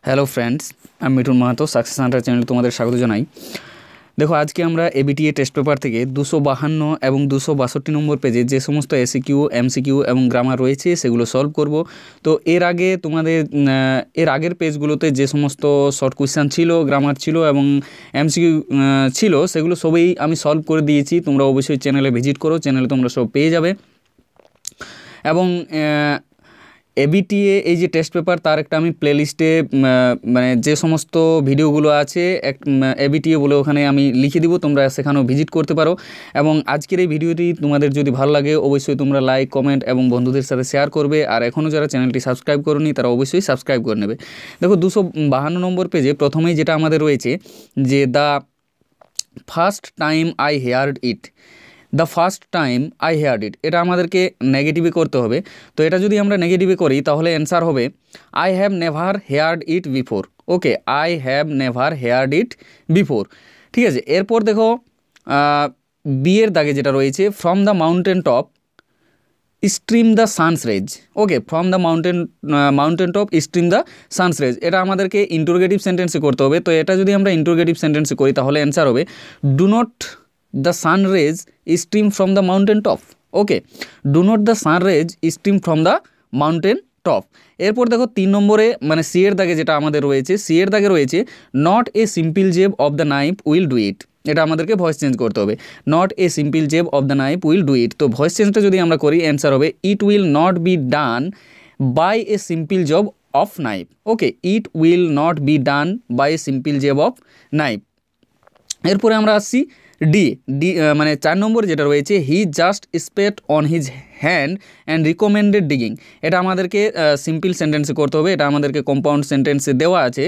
Hello friends, আমি Mithun Mahato success Hunter চ্যানেলে তোমাদের স্বাগত জানাই। দেখো, আজকে আমরা এবিটিএ টেস্ট পেপার থেকে 252 এবং 262 নম্বর পেজে যে সমস্ত এসিকিউ, এমসিকিউ এবং গ্রামার রয়েছে সেগুলো সলভ করব। তো এর আগে তোমাদের এর আগের পেজগুলোতে যে সমস্ত শর্ট কোয়েশ্চেন ছিল, গ্রামার ছিল এবং এমসিকিউ ছিল, সেগুলো সবই আমি সলভ করে দিয়েছি। তোমরা অবশ্যই চ্যানেলে ভিজিট করো, চ্যানেলে তোমরা সব পেয়ে যাবে। এবং এবিটিএ এই যে টেস্ট পেপার, তার একটা আমি প্লেলিস্টে মানে যে সমস্ত ভিডিওগুলো আছে এবিটিএ বলে ওখানে আমি লিখে দিব, তোমরা সেখানেও ভিজিট করতে পারো। এবং আজকের এই ভিডিওটি তোমাদের যদি ভালো লাগে অবশ্যই তোমরা লাইক, কমেন্ট এবং বন্ধুদের সাথে শেয়ার করবে। আর এখনও যারা চ্যানেলটি সাবস্ক্রাইব করোনি তারা অবশ্যই সাবস্ক্রাইব করে নেবে। দেখো, 252 নম্বর পেজে প্রথমেই যেটা আমাদের রয়েছে যে the first time I heard it. The first time I heard it, এটা আমাদেরকে নেগেটিভে করতে হবে। তো এটা যদি আমরা নেগেটিভে করি তাহলে অ্যান্সার হবে I have never heard it before. Okay, I have never heard it before. ঠিক আছে, এরপর দেখো বিয়ের দাগে যেটা রয়েছে from the mountain top stream the sun's rays. Okay, from the mountain top stream the sun's rays, এটা আমাদেরকে ইন্টারোগেটিভ সেন্টেন্সে করতে হবে। তো এটা যদি আমরা ইন্টারোগেটিভ সেন্টেন্সে করি তাহলে অ্যান্সার হবে do not the sun rays stream from the mountain top. Okay, do not the sun rays stream from the mountain top. এরপর দেখো 3 নম্বরে মানে সি এর দাগে যেটা আমাদের রয়েছে, সি এর দাগে রয়েছে not a simple jab of the knife will do it. এটা আমাদেরকে ভয়েস চেঞ্জ করতে হবে, not a simple jab of the knife will do it. তো ভয়েস চেঞ্জটা যদি আমরা করি অ্যান্সার হবে it will not be done by a simple job of knife. Okay, it will not be done by a simple jab of knife. এরপরে আমরা আসছি D D মানে 4 নম্বর যেটা রয়েছে he just spate on his hand and recommended digging. এটা আমাদেরকে simple সেন্টেন্সে করতে হবে, এটা আমাদেরকে কম্পাউন্ড সেন্টেন্সে দেওয়া আছে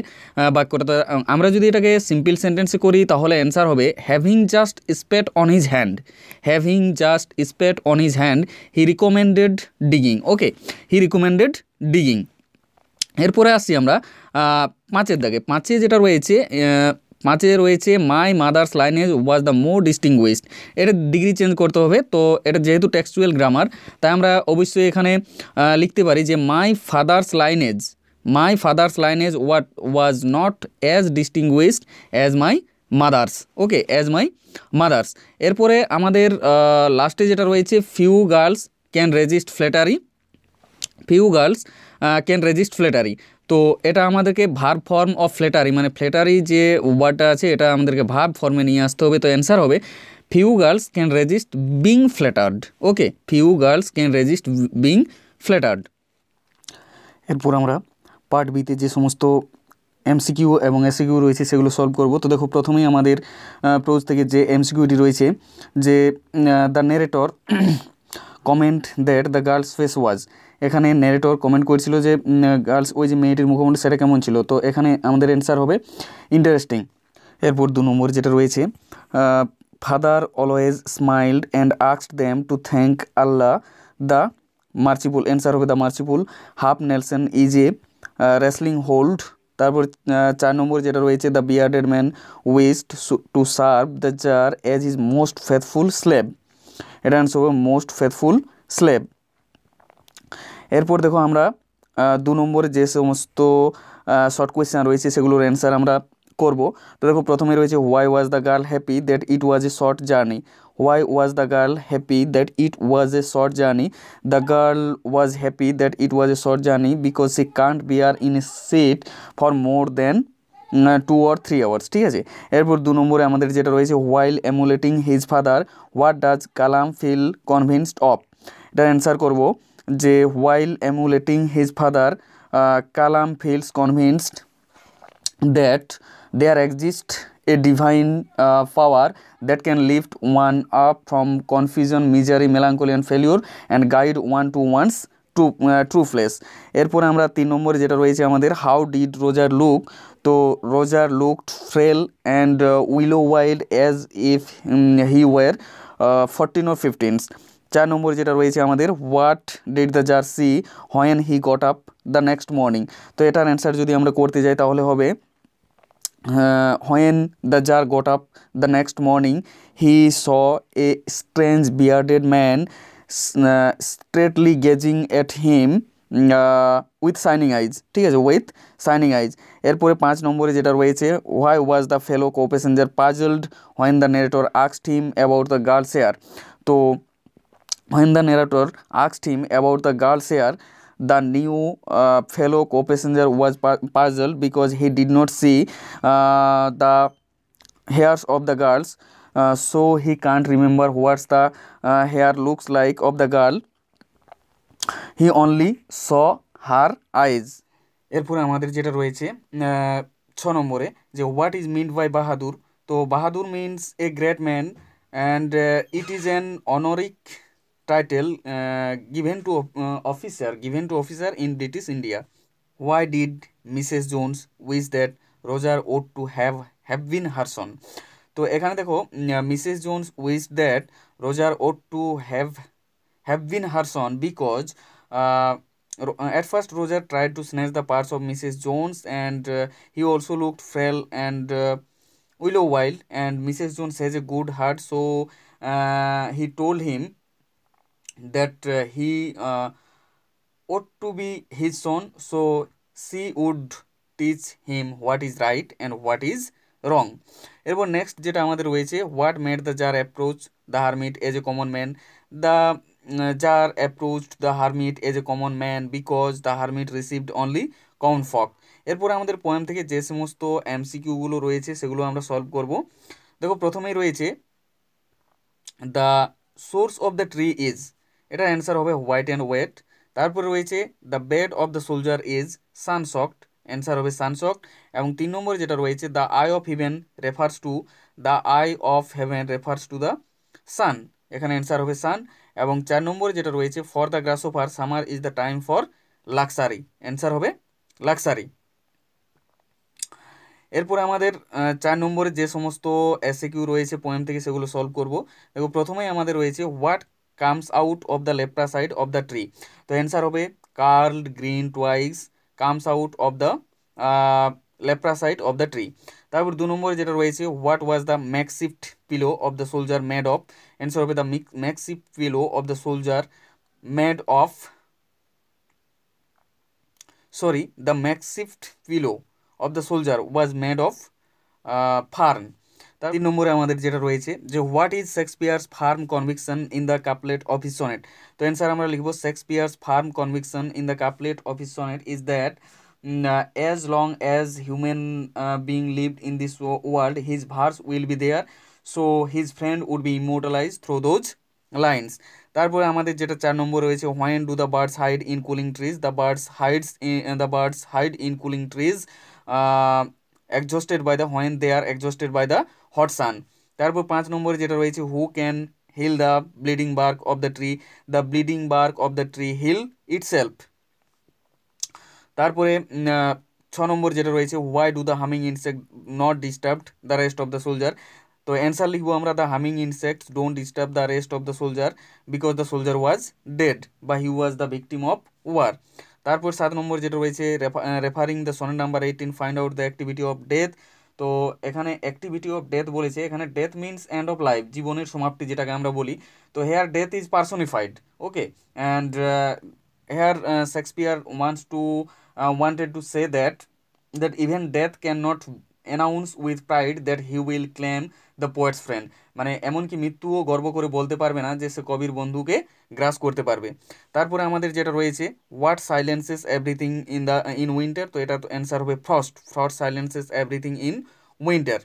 বাক্যটা। আমরা যদি এটাকে সিম্পল সেন্টেন্সে করি তাহলে অ্যান্সার হবে having just spate on his hand, having just spate on his hand he recommended digging. Okay, he recommended digging. এরপরে আসছি আমরা 5-এর দাগে, 5-এ যেটা রয়েছে 5-এ রয়েছে my mother's lineage was the more distinguished. এটা ডিগ্রি চেঞ্জ করতে হবে। তো এটা যেহেতু টেক্সচুয়াল গ্রামার, তাই আমরা অবশ্যই এখানে লিখতে পারি যে my father's lineage was not as distinguished as my mother's. Okay, as my mother's. এরপরে আমাদের লাস্টে যেটা রয়েছে few girls can resist flattery, few girls can resist flattery. তো এটা আমাদেরকে ভার্ব ফর্ম অফ ফ্ল্যাটারি, মানে ফ্ল্যাটারি যে ওয়ার্ডটা আছে এটা আমাদেরকে ভার্ব ফর্মে নিয়ে আসতে হবে। তো অ্যান্সার হবে few girls can resist being flattered. Okay, few girls can resist being flattered. এরপর আমরা পার্ট বিতে যে সমস্ত এমসিকিউ এবং এসিকিউ রয়েছে সেগুলো সলভ করব। তো দেখো, প্রথমেই আমাদের প্রোজ থেকে যে এমসিকিউটি রয়েছে যে the narrator comment that the girls face was. এখানে ন্যারেটর কমেন্ট করেছিল যে গার্লস, ওই যে মেয়েটির মুখমণ্ডল সেটা কেমন ছিল। তো এখানে আমাদের অ্যান্সার হবে ইন্টারেস্টিং। এরপর 2 নম্বর যেটা রয়েছে father always smiled and asked them to thank Allah the merciful. Answer হবে the merciful. Half Nelson is a wrestling hold. তারপর 4 নম্বর যেটা রয়েছে the bearded man wished to serve the tsar as his most faithful slave. এটা answer হবে most faithful slave. এরপর দেখো আমরা 2 নম্বরে যে সমস্ত শর্ট কোয়েশ্চেন রয়েছে সেগুলোর অ্যান্সার আমরা করব। তো দেখো, প্রথমে রয়েছে why was the girl happy that it was a short journey. Why was the girl happy that it was a short journey. The girl was happy that it was a short journey because she can't bear in a seat for more than 2 or 3 hours। ঠিক আছে, এরপর 2 নম্বরে আমাদের যেটা রয়েছে while emulating his father what does Kalam feel convinced of. এটার answer করব যে while emulating his father Kalam feels convinced that there exist a divine power that can lift one up from confusion, misery, melancholy and failure and guide one to one's true place. এরপরে আমরা 3 নম্বরে যেটা রয়েছে আমাদের how did রোজার look. তো Roger looked frail and willow wild as if he were 14 or 15। 4 নম্বর যেটা রয়েছে আমাদের what did the tsar see when he got up the next morning. তো এটার অ্যান্সার যদি আমরা করতে যাই তাহলে হবে when the tsar got up the next morning he saw a strange bearded man straightly gazing at him with shining eyes, ঠিক আছে, উইথ শাইনিং আইজ। এরপরে 5 নম্বরে যেটা রয়েছে, why was the fellow co passenger puzzled when the narrator asked him about the girls hair. তো when the narrator asked him about the girl's hair, the new fellow co-passenger was puzzled because he did not see the hairs of the girls, so he can't remember what the hair looks like of the girl. He only saw her eyes. এরপরে আমাদের যেটা রয়েছে 6 নম্বরে, যে what is meant by Bahadur. তো Bahadur means a great man and it is an honorific title given to officer in British India. Why did Mrs. Jones wish that Roger ought to have been her son? তো এখানে দেখো, Mrs Jones wish that রোজার ought to have been her son because at first Roger tried to snatch the parts of Mrs. Jones and he also looked frail and willow wild, and Mrs. Jones has a good heart, so he told him that he ought to be his son, so she would teach him what is right and what is wrong. এরপর next যেটা আমাদের রয়েছে, what made the tsar approach the hermit as a common man. The tsar approached the hermit as a common man because the hermit received only common folk. এরপরে আমাদের poem থেকে যে সমস্ত এমসিকিউগুলো রয়েছে সেগুলো আমরা সলভ করব। দেখো, প্রথমেই রয়েছে the source of the tree is, এটার অ্যান্সার হবে হোয়াইট অ্যান্ড ওয়েট। তারপরে রয়েছে the bed of the soldier is sunsoaked, answer হবে সানসকড। এবং 3 নম্বরে যেটা রয়েছে, the eye of heaven refers to, the eye of heaven refers to the sun, এখানে অ্যান্সার হবে সান। এবং 4 নম্বরে যেটা রয়েছে, for the grasshopper summer is the time for luxury, answer হবে লাক্সারি। এরপরে আমাদের 4 নম্বরে যে সমস্ত এসএকিউ রয়েছে পোয়েম থেকে সেগুলো সলভ করব। দেখো, প্রথমেই আমাদের রয়েছে what comes out of the left side of the tree. তো অ্যান্সার হবে curled green twigs comes out of the left side of the tree. তারপর 2 নম্বরে যেটা রয়েছে, what was the makeshift pillow of the soldier made of, answer হবে the makeshift pillow of the soldier made of, sorry, the makeshift pillow of the soldier was made of fern. তার 3 নম্বরে আমাদের যেটা রয়েছে, যে what is Shakespeare's farm conviction in the couplet of his sonnet. তো answer আমরা লিখব Shakespeare's farm conviction in the couplet of his sonnet is that as long as human being lived in this world his verse will be there, so his friend would be immortalized through those lines. তারপরে আমাদের যেটা 4 নম্বর রয়েছে, when do the birds hide in cooling trees, the birds hide in cooling trees exhausted by the when they are exhausted by the hot sun. তারপর 5 নম্বরে যেটা রয়েছে, who can heal the bleeding bark of the tree, the bleeding bark of the tree heal itself. তারপরে 6 নম্বর যেটা রয়েছে, why do the humming insect not disturbed the rest of the soldier. তো answer লিখবো আমরা, the humming insects don't disturb the rest of the soldier because the soldier was dead বা he was the victim of war. তারপর 7 নম্বর যেটা রয়েছে, referring the sonnet number 18 find out the activity of death. তো এখানে activity of death বলেছে, এখানে death means end of life, জীবনের সমাপ্তি যেটাকে আমরা বলি। তো here death is personified, okay, and here Shakespeare wanted to say that even death cannot announce with pride that he will claim the poet's friend, মানে এমনকি মৃত্যুও গর্ব করে বলতে পারবে না যে সে কবির বন্ধুকে গ্রাস করতে পারবে। তারপরে আমাদের যেটা রয়েছে, হোয়াট সাইলেন্সেস এভরিথিং ইন উইন্টার। তো এটা তো অ্যান্সার হবে ফ্রস্ট সাইলেন্সেস এভরিথিং ইন উইন্টার।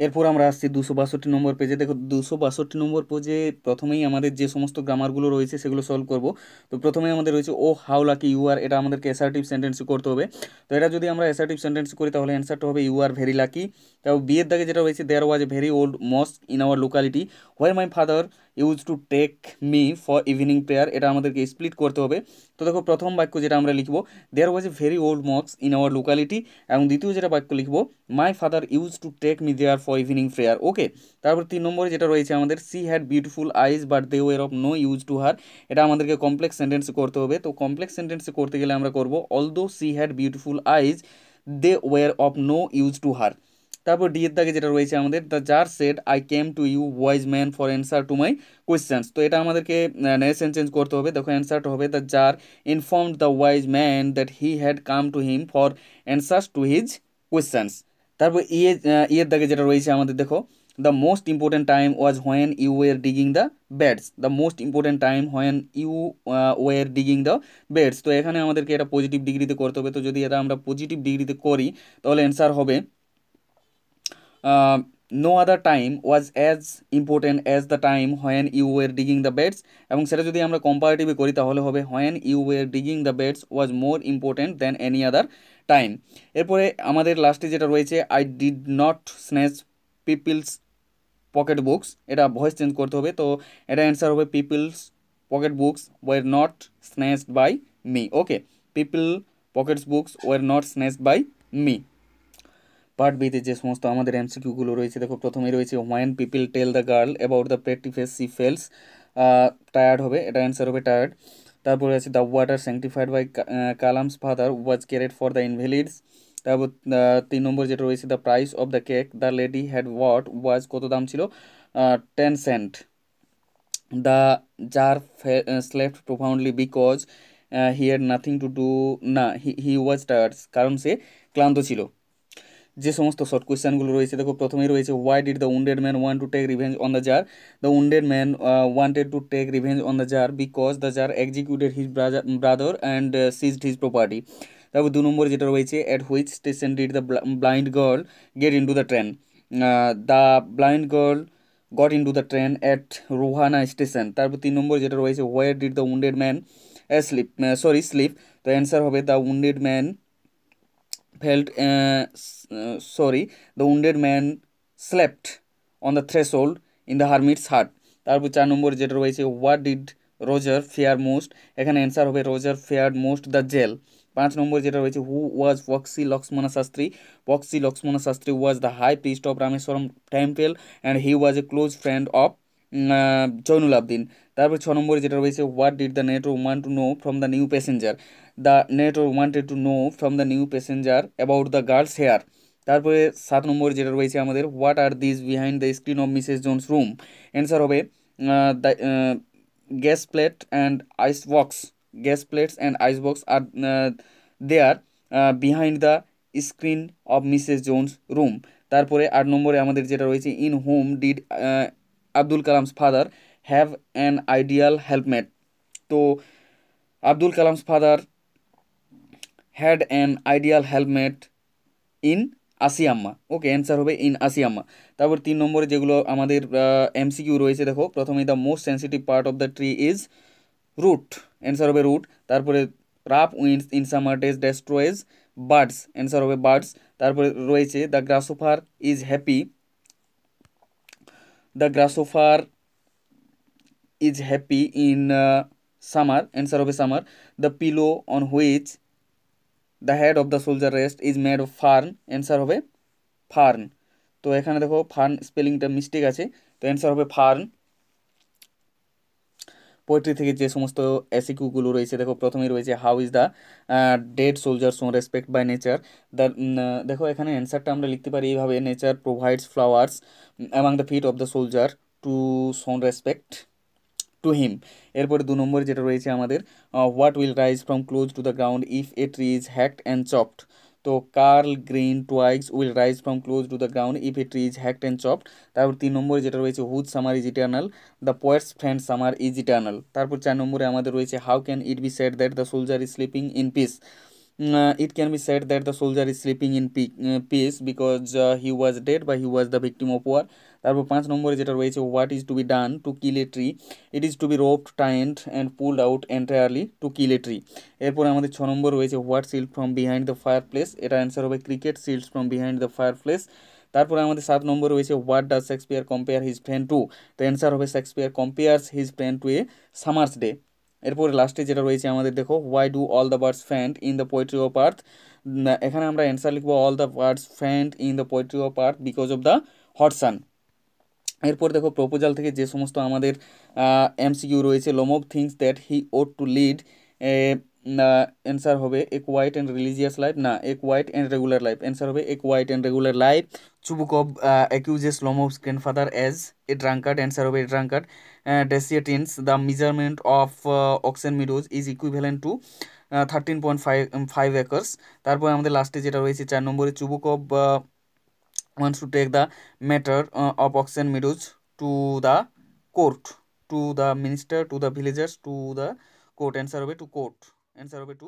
এরপর আমরা আসছি 262 নম্বর পেজে। দেখো, 262 নম্বর পেজে প্রথমেই আমাদের যে সমস্ত গ্রামারগুলো রয়েছে সেগুলো সলভ করব। তো প্রথমেই আমাদের রয়েছে, ও হাউ লাকি ইউ আর, এটা আমাদেরকে অ্যাসার্টিভ সেন্টেন্স করতে হবে। তো এটা যদি আমরা অ্যাসার্টিভ সেন্টেন্স করি তাহলে অ্যান্সারটা হবে ইউ আর ভেরি লাকি। তাও বিয়ের দাগে যেটা রয়েছে, there was a very old mosque in our locality where my father use to take me for evening prayer, এটা আমাদেরকে স্প্লিট করতে হবে। তো দেখো, প্রথম বাক্য যেটা আমরা লিখবো, there was a very old mosque in our locality, এবং দ্বিতীয় যেটা বাক্য লিখবো, my father use to take me there for evening prayer, okay. তারপর 3 নম্বরে যেটা রয়েছে আমাদের, she had beautiful eyes but they were of no use to her, এটা আমাদেরকে কমপ্লেক্স সেন্টেন্স করতে হবে। তো কমপ্লেক্স সেন্টেন্স করতে গেলে আমরা করবো, although she had beautiful eyes they were of no use to her. তারপর ডি এর দাগে যেটা রয়েছে আমাদের, the tsar said I came to you wise man for answer to my questions. তো এটা আমাদেরকে নেশন চেঞ্জ করতে হবে। দেখো অ্যান্সারটা হবে, the tsar informed the wise man that he had come to him for answers to his questions. তারপর ইয়ের দাগে যেটা রয়েছে আমাদের, দেখো the most important time was when you were digging the beds. The most important time when you were digging the beds. তো এখানে আমাদেরকে এটা পজিটিভ ডিগ্রিতে করতে হবে। তো যদি এটা আমরা পজিটিভ ডিগ্রিতে করি তাহলে অ্যান্সার হবে no other time was as important as the time when you were digging the beds. এবং সেটা যদি আমরা কম্পারেটিভে করি তাহলে হবে when you were digging the beds was more important than any other time. এরপরে আমাদের লাস্টে যেটা রয়েছে, I did not snatch people's pocket books, এটা ভয়েস চেঞ্জ করতে হবে। তো এটা অ্যান্সার হবে people's pocket books were not snatched by me. Okay, people pockets books were not snatched by me. Part বিতে যে সমস্ত আমাদের এমসিকিউগুলো রয়েছে, দেখো প্রথমেই রয়েছে when people tell the girl about the pretty face she feels tired হবে, এটা অ্যান্সার হবে টায়ার্ড। তারপরে আছে the water sanctified by Kalam's father was carried for the invalids. তারপর 3 নম্বর যেটা রয়েছে, the price of the cake the lady had what was, কত দাম ছিল, 10 cent. The jar slept profoundly because he had nothing to do, না he was tired, কারণ সে ক্লান্ত ছিল। যে সমস্ত শর্ট কোয়েশ্চেনগুলো রয়েছে, দেখো প্রথমেই রয়েছে why did the wounded man want to take revenge on the tsar. The wounded man wanted to take revenge on the tsar because the tsar executed his brother and seized his property. তারপর 2 নম্বর যেটা রয়েছে, at which station did the blind girl get into the train. The blind girl got into the train at Rohana station. তারপর 3 নম্বর যেটা রয়েছে, where did the wounded man sleep. তো answer হবে the wounded man felt the wounded man slept on the threshold in the hermit's hut. তারপর 4 নম্বর যেটা রয়েছে, what did Roger fear most, এখানে অ্যান্সার হবে Roger feared most the jail. 5 number যেটা রয়েছে, who was Pakshi Lakshman Shastri. Pakshi Lakshman Shastri was the high priest of Rameswaram temple and he was a close friend of Jainulabdeen. তারপর 6 নম্বরে যেটা রয়েছে, what did the network want to know from the new passenger. The network wanted to know from the new passenger about the girls here. তারপরে 7 নম্বর যেটা রয়েছে আমাদের, what are this behind the screen of Mrs Jones room. Answer হবে the gas plate and ice box. Gas plates and ice box are there behind the screen of Mrs Jones room. তারপরে 8 নম্বরে আমাদের যেটা রয়েছে, in whom did Abdul Kalam's father have an ideal helpmate. তো Abdul Kalam's father had an ideal helmet in Ashiamma. Okay, answer হবে in Ashiamma. তারপর 3 নম্বরে যেগুলো আমাদের এমসিকিউ রয়েছে, দেখো প্রথমেই the most sensitive part of the tree is root. Answer হবে রুট। তারপরে rough winds in summer days destroys birds. Answer হবে বার্ডস। তারপরে রয়েছে the grasshopper is happy. The grasshopper is happy in summer. Answer হবে summer. The pillow on which the head of the soldier rest is made of fern. Answer হবে fern. তো এখানে দেখো fern স্পেলিংটা mistake আছে, তো answer হবে fern. Poetry থেকে যে সমস্ত এসিকিউগুলো রয়েছে, দেখো প্রথমেই রয়েছে, how is the dead soldier shown respect by nature. The দেখো এখানে অ্যান্সারটা আমরা লিখতে পারি এইভাবে, nature provides flowers among the feet of the soldier to shown respect to him. এরপরে 2 নম্বরে যেটা রয়েছে আমাদের, what will rise from close to the ground if a tree is hacked and chopped. তো curl green twigs will rise from close to the ground if a tree is hacked and chopped. তারপর 3 নম্বরে যেটা রয়েছে, whose summer is eternal, the poet's friend summer is eternal. তারপর 4 নম্বরে আমাদের রয়েছে, how can it be said that the soldier is sleeping in peace. It can be said that the soldier is sleeping in peace because he was dead but he was the victim of war. তারপর 5 নম্বরে যেটা রয়েছে, what is to be done to kill a tree, it is to be roped টাইন্ড and pulled out entirely to kill a tree. এরপরে আমাদের 6 number রয়েছে, what shrilled from behind the fireplace, এটা answer হবে cricket shrilled from behind the fireplace. তারপরে আমাদের 7 number রয়েছে, what does Shakespeare compare his friend to. তো answer হবে Shakespeare compares his friend to a summer's day. এরপরে লাস্টে যেটা রয়েছে আমাদের, দেখো why do all the birds faint in the poetry of earth. এখানে আমরা অ্যান্সার লিখবো, all the birds faint in the poetry of earth because of the hot sun. এরপর দেখো প্রপোজাল থেকে যে সমস্ত আমাদের এমসিকিউ রয়েছে, Lomov things that he ought to lead a answer হবে a quiet and religious life, না a quiet and regular life, answer হবে a quiet and regular life. Chubukov accuses Lomov's grandfather as a drunkard, answer হবে a drunkard. Dessiatins the measurement of oxen meadows is equivalent to 13.5 acres. তারপর আমাদের লাস্টে যেটা রয়েছে 4 নম্বরে, Chubukov wants to take the matter of Oxen Meadows to the court, to the minister, to the villagers, to the court. Answer হবে to court. Answer হবে to